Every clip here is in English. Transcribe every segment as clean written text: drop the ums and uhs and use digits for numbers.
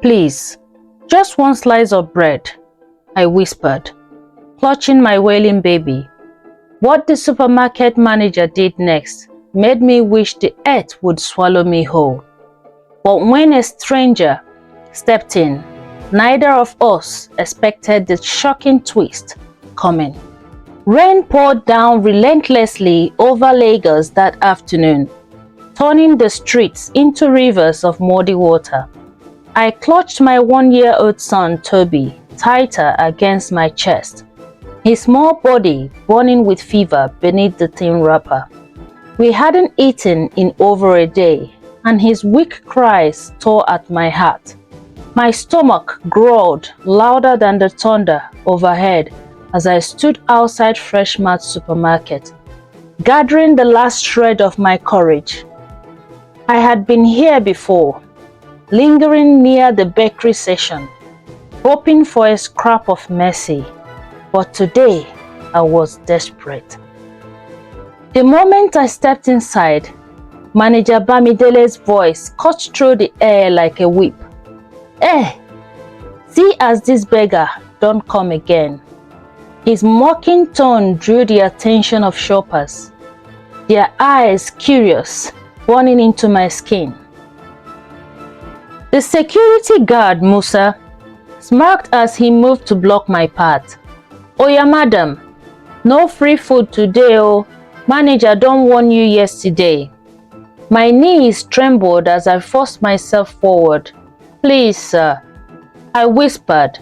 Please, just one slice of bread, I whispered, clutching my wailing baby. What the supermarket manager did next made me wish the earth would swallow me whole. But when a stranger stepped in, neither of us expected the shocking twist coming. Rain poured down relentlessly over Lagos that afternoon, turning the streets into rivers of muddy water. I clutched my 1-year-old son Toby tighter against my chest, his small body burning with fever beneath the thin wrapper. We hadn't eaten in over a day, and his weak cries tore at my heart. My stomach growled louder than the thunder overhead as I stood outside Fresh Mart supermarket, gathering the last shred of my courage. I had been here before, lingering near the bakery section, hoping for a scrap of mercy, but today I was desperate. The moment I stepped inside, Manager Bamidele's voice cut through the air like a whip. "Eh, see as this beggar don't come again." His mocking tone drew the attention of shoppers, their eyes curious, burning into my skin. The security guard, Musa, smirked as he moved to block my path. "Oya madam, no free food today oh, manager don't warn you yesterday." My knees trembled as I forced myself forward. "Please sir," I whispered,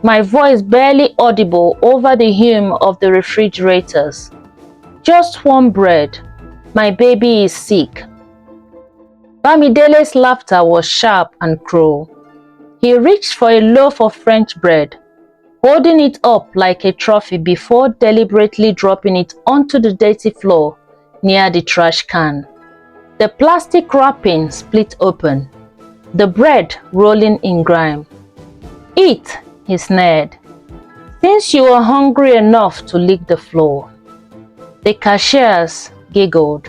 my voice barely audible over the hum of the refrigerators. "Just one bread. My baby is sick." Bamidele's laughter was sharp and cruel. He reached for a loaf of French bread, holding it up like a trophy before deliberately dropping it onto the dirty floor near the trash can. The plastic wrapping split open, the bread rolling in grime. "Eat," he sneered, "since you are hungry enough to lick the floor." The cashiers giggled.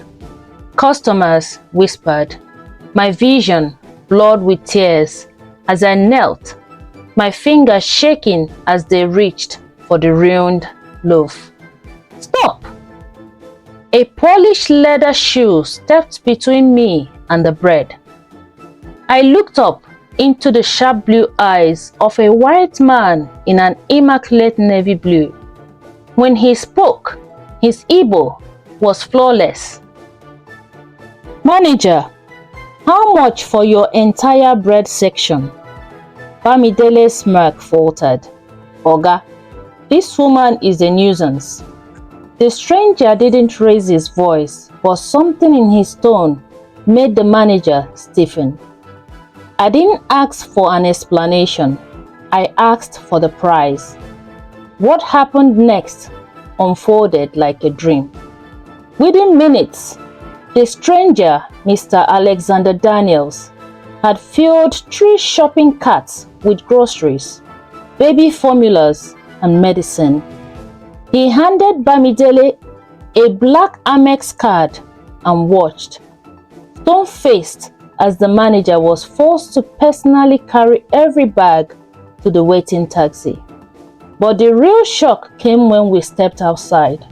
Customers whispered. My vision blurred with tears as I knelt, my fingers shaking as they reached for the ruined loaf. "Stop!" A polished leather shoe stepped between me and the bread. I looked up into the sharp blue eyes of a white man in an immaculate navy blue. When he spoke, his Igbo was flawless. "Manager, how much for your entire bread section?" Bamidele's smirk faltered. "Oga, this woman is a nuisance." The stranger didn't raise his voice, but something in his tone made the manager stiffen. I didn't ask for an explanation. I asked for the price. What happened next unfolded like a dream. Within minutes, the stranger, Mr. Alexander Daniels, had filled 3 shopping carts with groceries, baby formulas, and medicine. He handed Bamidele a black Amex card and watched, stone-faced, as the manager was forced to personally carry every bag to the waiting taxi. But the real shock came when we stepped outside.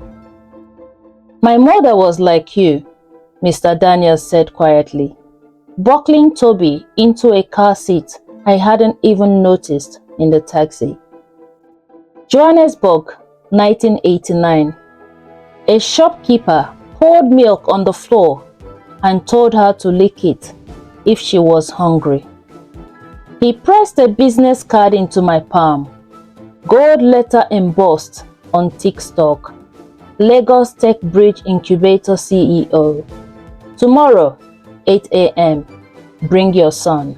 "My mother was like you," Mr. Daniels said quietly, buckling Toby into a car seat I hadn't even noticed in the taxi. Johannesburg, 1989. A shopkeeper poured milk on the floor and told her to lick it if she was hungry. He pressed a business card into my palm, gold letter embossed on thick stock. Lagos Tech Bridge Incubator CEO. Tomorrow, 8 a.m. Bring your son.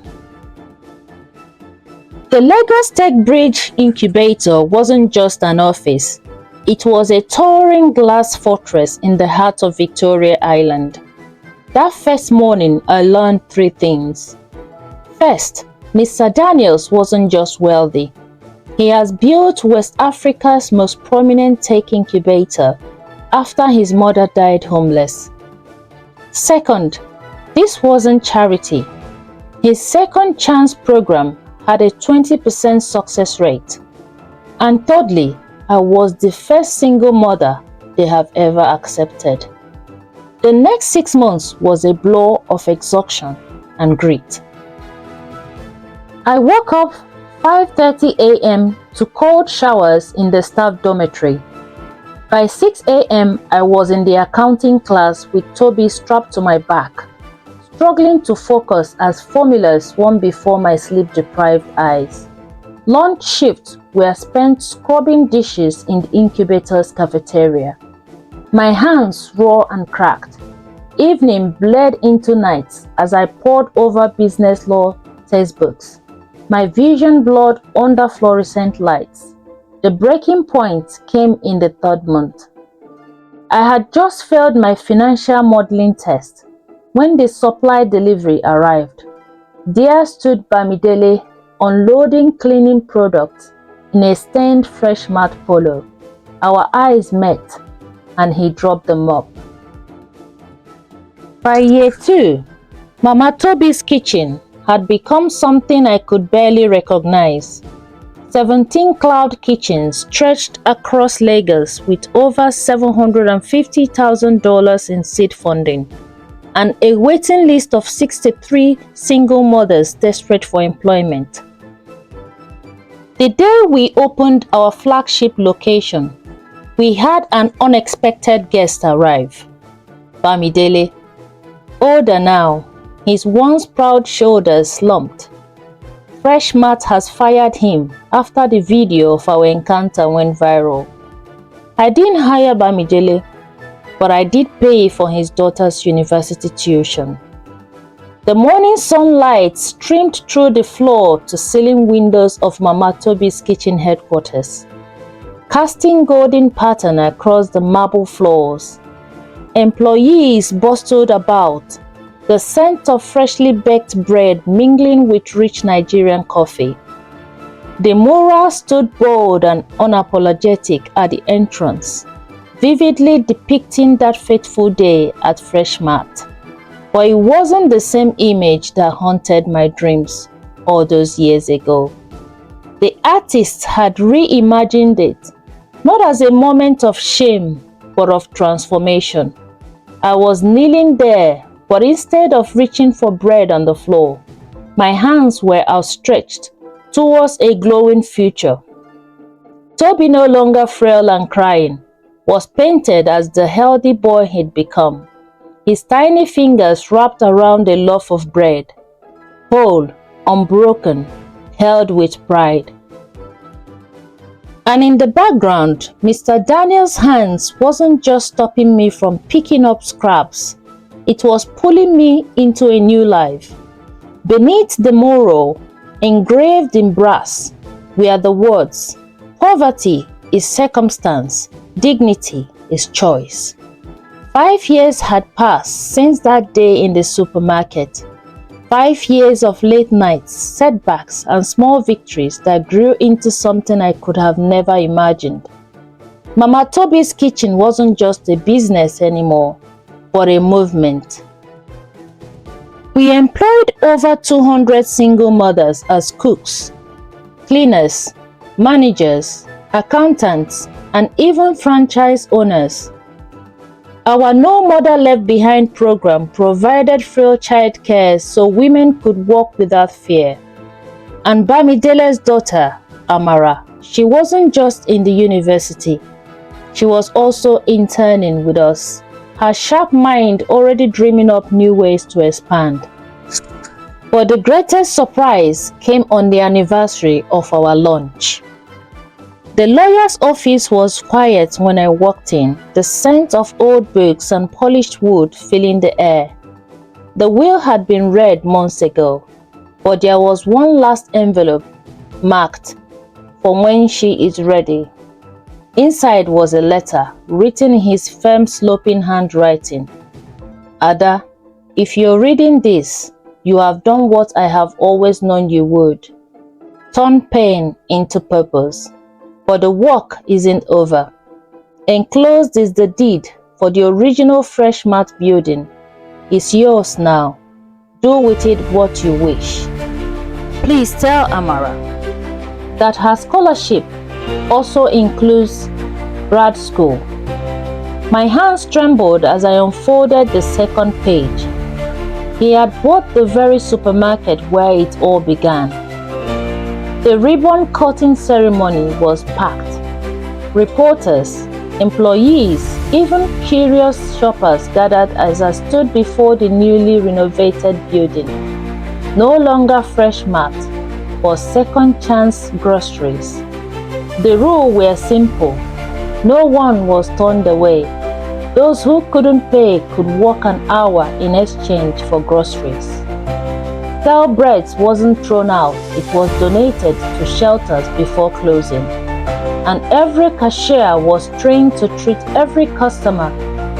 The Lagos Tech Bridge Incubator wasn't just an office. It was a towering glass fortress in the heart of Victoria Island. That first morning, I learned 3 things. First, Mr. Daniels wasn't just wealthy. He has built West Africa's most prominent tech incubator after his mother died homeless. Second, this wasn't charity. His second chance program had a 20% success rate. And thirdly, I was the first single mother they have ever accepted. The next 6 months was a blow of exhaustion and grit. I woke up 5:30 a.m. to cold showers in the staff dormitory. By 6 a.m., I was in the accounting class with Toby strapped to my back, struggling to focus as formulas swam before my sleep-deprived eyes. Lunch shifts were spent scrubbing dishes in the incubator's cafeteria. My hands raw and cracked. Evening bled into nights as I pored over business law textbooks. My vision blurred under fluorescent lights. The breaking point came in the third month. I had just failed my financial modeling test when the supply delivery arrived. There stood Bamidele unloading cleaning products in a stained fresh mat polo. Our eyes met and he dropped the mop. By year 2, Mama Toby's kitchen had become something I could barely recognize. 17 cloud kitchens stretched across Lagos with over $750,000 in seed funding and a waiting list of 63 single mothers desperate for employment. The day we opened our flagship location, we had an unexpected guest arrive. Bamidele, older now, his once proud shoulders slumped. Fresh Mat has fired him after the video of our encounter went viral. I didn't hire Bamidele, but I did pay for his daughter's university tuition. The morning sunlight streamed through the floor to ceiling windows of Mama Toby's kitchen headquarters, casting golden pattern across the marble floors. Employees bustled about, the scent of freshly baked bread mingling with rich Nigerian coffee. The mural stood bold and unapologetic at the entrance, vividly depicting that fateful day at Fresh Mat. But it wasn't the same image that haunted my dreams all those years ago. The artist had reimagined it, not as a moment of shame, but of transformation. I was kneeling there, but instead of reaching for bread on the floor, my hands were outstretched towards a glowing future. Toby, no longer frail and crying, was painted as the healthy boy he'd become. His tiny fingers wrapped around a loaf of bread, whole, unbroken, held with pride. And in the background, Mr. Daniel's hands wasn't just stopping me from picking up scraps, it was pulling me into a new life. Beneath the mural, engraved in brass, were the words, "Poverty is circumstance, dignity is choice." 5 years had passed since that day in the supermarket. 5 years of late nights, setbacks, and small victories that grew into something I could have never imagined. Mama Toby's kitchen wasn't just a business anymore, but a movement. We employed over 200 single mothers as cooks, cleaners, managers, accountants, and even franchise owners. Our No Mother Left Behind program provided free childcare so women could walk without fear. And Bamidele's daughter, Amara, she wasn't just in the university, she was also interning with us, her sharp mind already dreaming up new ways to expand. But the greatest surprise came on the anniversary of our launch. The lawyer's office was quiet when I walked in, the scent of old books and polished wood filling the air. The will had been read months ago, but there was one last envelope marked, "For when she is ready." Inside was a letter, written in his firm sloping handwriting. "Ada, if you're reading this, you have done what I have always known you would. Turn pain into purpose. But the work isn't over. Enclosed is the deed for the original Fresh Mat building. It's yours now. Do with it what you wish." Please tell Amara that her scholarship also includes grad school. My hands trembled as I unfolded the second page. He had bought the very supermarket where it all began. The ribbon cutting ceremony was packed. Reporters, employees, even curious shoppers gathered as I stood before the newly renovated building. No longer fresh mart, but second chance groceries. The rules were simple. No one was turned away. Those who couldn't pay could work an hour in exchange for groceries. Stale bread wasn't thrown out, it was donated to shelters before closing. And every cashier was trained to treat every customer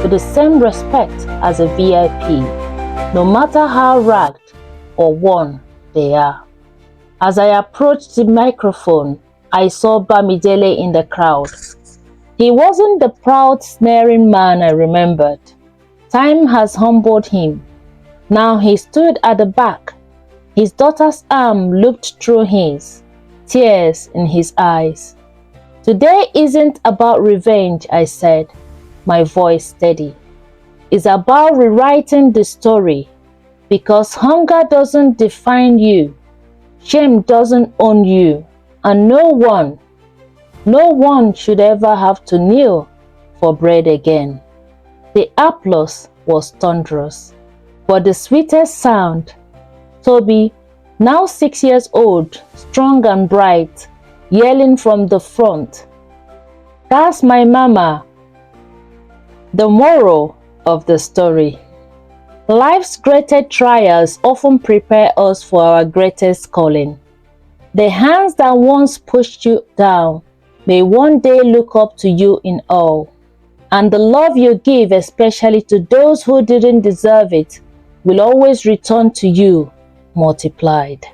with the same respect as a VIP, no matter how ragged or worn they are. As I approached the microphone, I saw Bamidele in the crowd. He wasn't the proud, sneering man I remembered. Time has humbled him. Now he stood at the back. His daughter's arm looked through his, tears in his eyes. Today isn't about revenge, I said, my voice steady. It's about rewriting the story, because hunger doesn't define you, shame doesn't own you, and no one should ever have to kneel for bread again. The applause was thunderous, but the sweetest sound, Toby, now 6 years old, strong and bright, yelling from the front, "That's my mama." The moral of the story: life's greatest trials often prepare us for our greatest calling. The hands that once pushed you down may one day look up to you in awe, and the love you give, especially to those who didn't deserve it, will always return to you multiplied.